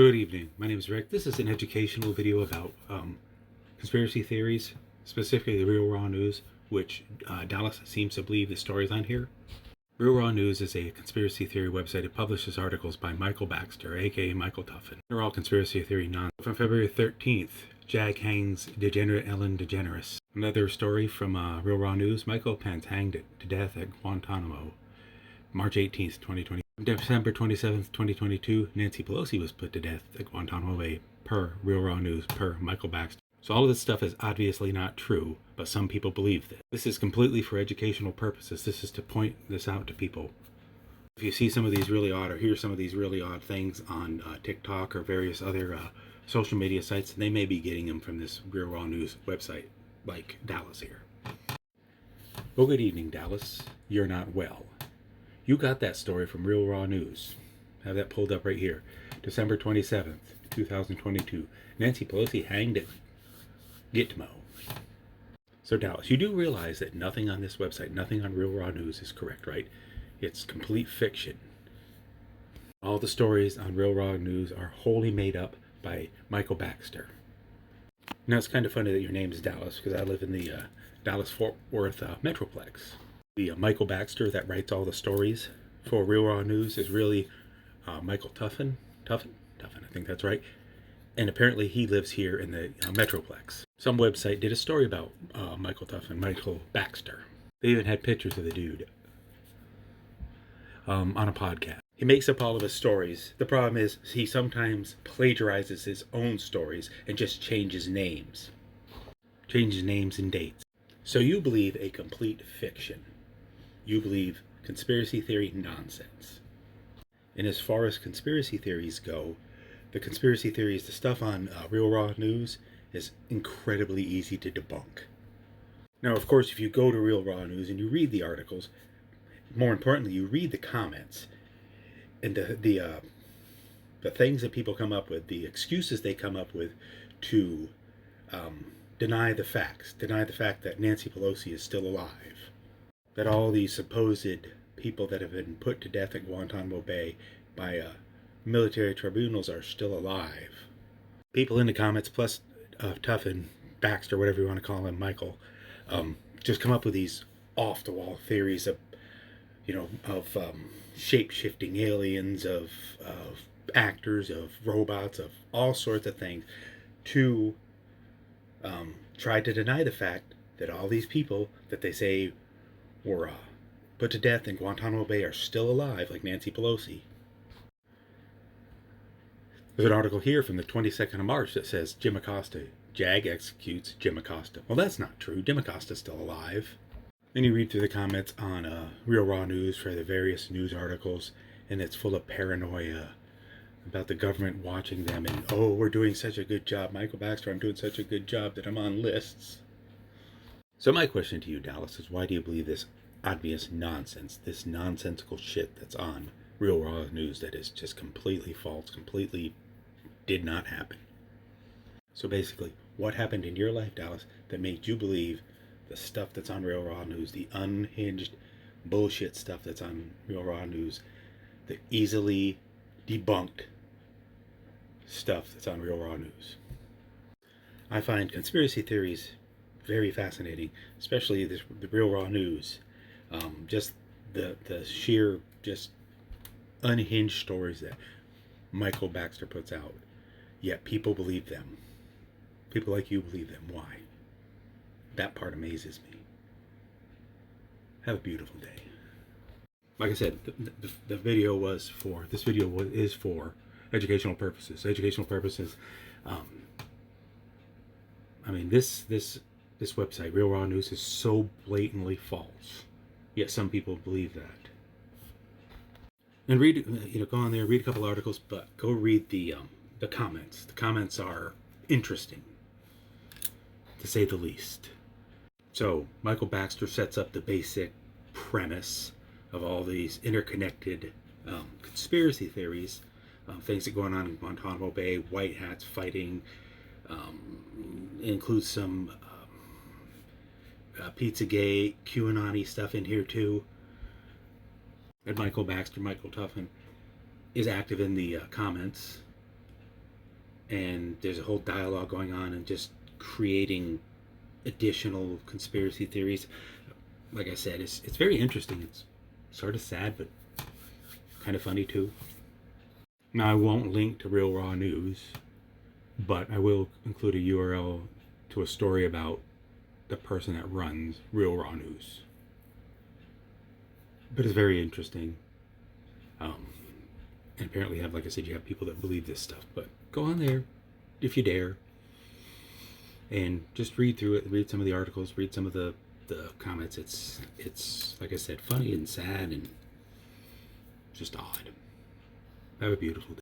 Good evening. My name is Rick. This is an educational video about conspiracy theories, specifically the Real Raw News, which Dallas seems to believe the stories on here. Real Raw News is a conspiracy theory website. It publishes articles by Michael Baxter, aka Michael Tuffin. They're all conspiracy theory nonsense. From February 13th, Jag hangs degenerate Ellen DeGeneres. Another story from Real Raw News, Michael Pence hanged to death at Guantanamo, March 18th, 2020. December 27th, 2022, Nancy Pelosi was put to death at Guantanamo Bay, per Real Raw News, per Michael Baxter. So all of this stuff is obviously not true, but some people believe this. This is completely for educational purposes. This is to point this out to people. If you see some of these really odd, or hear some of these really odd things on TikTok or various other social media sites, they may be getting them from this Real Raw News website, like Dallas here. Well, good evening, Dallas. You're not well. You got that story from Real Raw News. Have that pulled up right here. December 27th, 2022. Nancy Pelosi hanged at Gitmo. So Dallas, you do realize that nothing on this website, nothing on Real Raw News is correct, right? It's complete fiction. All the stories on Real Raw News are wholly made up by Michael Baxter. Now it's kind of funny that your name is Dallas, because I live in the Dallas-Fort Worth Metroplex. The Michael Baxter that writes all the stories for Real Raw News is really Michael Tuffin, I think that's right. And apparently he lives here in the Metroplex. Some website did a story about Michael Baxter. They even had pictures of the dude on a podcast. He makes up all of his stories. The problem is he sometimes plagiarizes his own stories and just changes names. Changes names and dates. So you believe a complete fiction. You believe conspiracy theory nonsense. And as far as conspiracy theories go, the conspiracy theories, the stuff on Real Raw News, is incredibly easy to debunk. Now, of course, if you go to Real Raw News and you read the articles, more importantly, you read the comments, and the things that people come up with, the excuses they come up with to deny the facts, deny the fact that Nancy Pelosi is still alive, that all these supposed people that have been put to death at Guantanamo Bay by military tribunals are still alive. People in the comments, plus Tuffin, Baxter, whatever you want to call him, Michael, just come up with these off-the-wall theories of, shape-shifting aliens, of actors, of robots, of all sorts of things, to try to deny the fact that all these people that they say were put to death in Guantanamo Bay are still alive, like Nancy Pelosi. There's an article here from the 22nd of March that says Jim Acosta, JAG executes Jim Acosta. Well, that's not true. Jim Acosta's still alive. Then you read through the comments on Real Raw News for the various news articles, and it's full of paranoia about the government watching them, and, oh, we're doing such a good job. Michael Baxter, I'm doing such a good job that I'm on lists. So my question to you, Dallas, is why do you believe this obvious nonsense, this nonsensical shit that's on Real Raw News that is just completely false, completely did not happen? So basically, what happened in your life, Dallas, that made you believe the stuff that's on Real Raw News, the unhinged bullshit stuff that's on Real Raw News, the easily debunked stuff that's on Real Raw News? I find conspiracy theories very fascinating, especially the Real Raw News. Just the sheer, just unhinged stories that Michael Baxter puts out, yet people believe them. People like you believe them. Why? That part amazes me. Have a beautiful day. Like I said, the video was for, this video is for educational purposes. Educational purposes. I mean, this website, Real Raw News, is so blatantly false. Yet some people believe that. And read, go on there, read a couple articles, but go read the comments. The comments are interesting, to say the least. So Michael Baxter sets up the basic premise of all these interconnected conspiracy theories, things that are going on in Guantanamo Bay, white hats fighting, includes some Pizzagate, QAnon-y stuff in here too. And Michael Baxter, Michael Tuffin, is active in the comments. and there's a whole dialogue going on and just creating additional conspiracy theories. Like I said, it's very interesting. It's sort of sad, but kind of funny too. Now, I won't link to Real Raw News, but I will include a URL to a story about the person that runs Real Raw News. But it's very interesting. And apparently, like I said, you have people that believe this stuff. But go on there if you dare, and just read through it. Read some of the articles. Read some of the comments. It's like I said, funny and sad and just odd. Have a beautiful day.